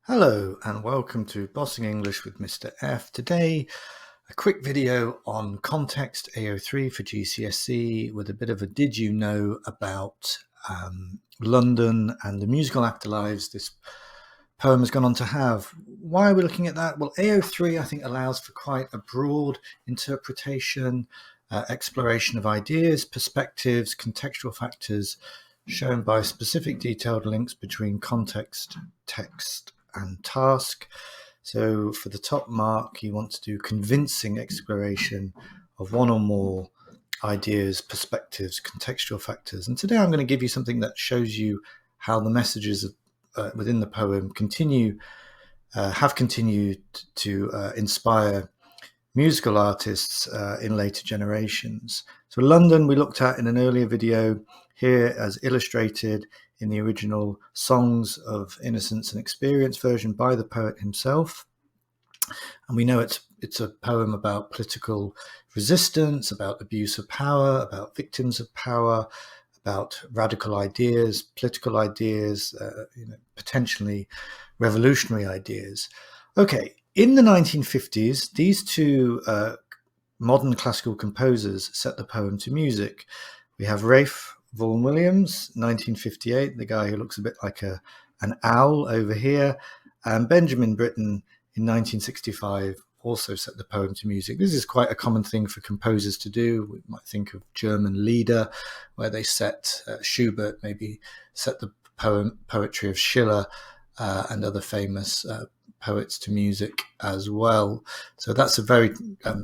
Hello and welcome to Bossing English with Mr. F. Today, a quick video on Context AO3 for GCSE with a bit of a did you know about London and the musical Afterlives this poem has gone on to have. Why are we looking at that? Well, AO3 I think allows for quite a broad interpretation, exploration of ideas, perspectives, contextual factors shown by specific detailed links between context, text, and task. So for the top mark, you want to do convincing exploration of one or more ideas, perspectives, contextual factors. And today I'm going to give you something that shows you how the messages within the poem have continued to inspire musical artists in later generations. So London we looked at in an earlier video, here as illustrated in the original Songs of Innocence and Experience version by the poet himself. And we know it's a poem about political resistance, about abuse of power, about victims of power, about radical ideas, political ideas, potentially revolutionary ideas. Okay, in the 1950s, these two modern classical composers set the poem to music. We have Ralph Vaughan Williams, 1958, the guy who looks a bit like an owl over here, and Benjamin Britten in 1965 also set the poem to music. This is quite a common thing for composers to do. We might think of German Lieder, where they set Schubert maybe set the poetry of Schiller and other famous poets to music as well. So that's a very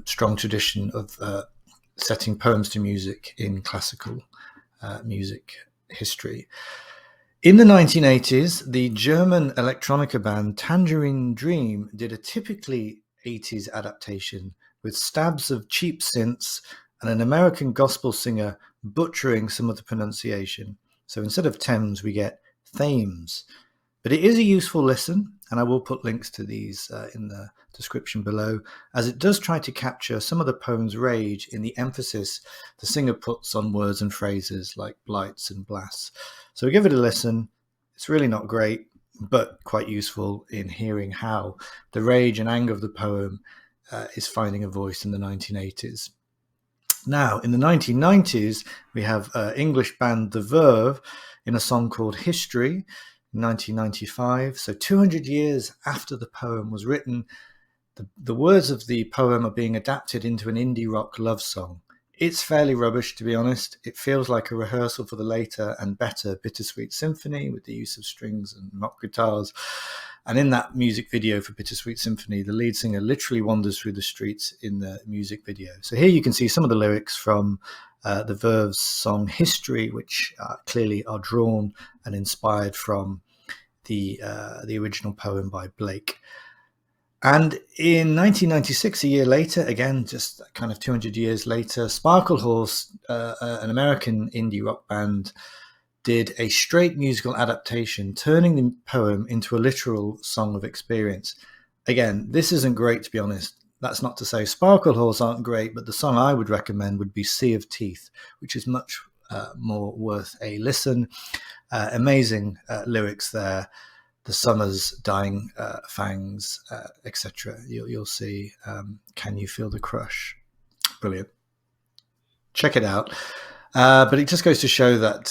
strong tradition of setting poems to music in classical music history. In the 1980s, the German electronica band Tangerine Dream did a typically 80s adaptation with stabs of cheap synths and an American gospel singer butchering some of the pronunciation. So instead of Thames, we get Thames. But it is a useful listen, and I will put links to these in the description below, as it does try to capture some of the poem's rage in the emphasis the singer puts on words and phrases like blights and blasts. So give it a listen. It's really not great, but quite useful in hearing how the rage and anger of the poem is finding a voice in the 1980s. Now, in the 1990s, we have English band The Verve in a song called History, 1995. So 200 years after the poem was written, the words of the poem are being adapted into an indie rock love song. It's fairly rubbish, to be honest. It feels like a rehearsal for the later and better Bittersweet Symphony with the use of strings and rock guitars. And in that music video for Bittersweet Symphony, the lead singer literally wanders through the streets in the music video. So here you can see some of the lyrics from the Verve's song History, which clearly are drawn and inspired from the original poem by Blake. And in 1996, a year later, again, just kind of 200 years later, Sparkle Horse, an American indie rock band, did a straight musical adaptation, turning the poem into a literal song of experience. Again, this isn't great, to be honest. That's not to say Sparkle Horse aren't great, but the song I would recommend would be Sea of Teeth, which is much more worth a listen. Amazing lyrics there. The summer's dying fangs, etc. You'll see. Can you feel the crush? Brilliant. Check it out. But it just goes to show that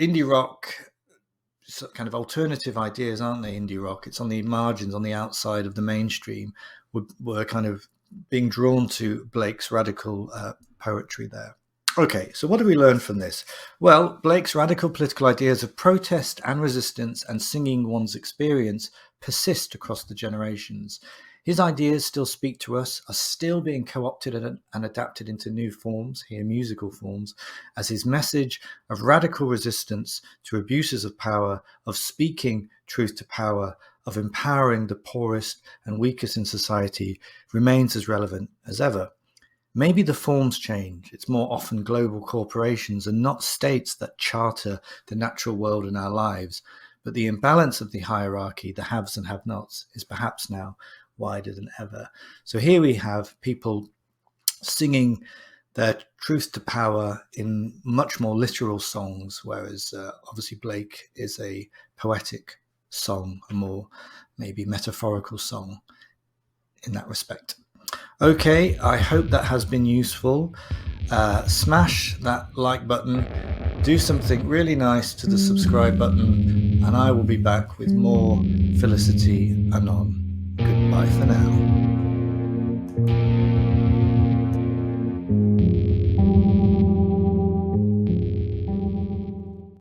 indie rock, kind of alternative ideas, aren't they? Indie rock. It's on the margins, on the outside of the mainstream. We're kind of being drawn to Blake's radical poetry there. Okay, so what do we learn from this? Well, Blake's radical political ideas of protest and resistance and singing one's experience persist across the generations. His ideas still speak to us, are still being co-opted and adapted into new forms, here musical forms, as his message of radical resistance to abuses of power, of speaking truth to power, of empowering the poorest and weakest in society remains as relevant as ever. Maybe the forms change. It's more often global corporations and not states that charter the natural world in our lives. But the imbalance of the hierarchy, the haves and have-nots, is perhaps now wider than ever. So here we have people singing their truth to power in much more literal songs, whereas obviously Blake is a poetic song, a more maybe metaphorical song in that respect. Okay, I hope that has been useful. Smash that like button, do something really nice to the subscribe button, and I will be back with more Felicity anon. Goodbye for now.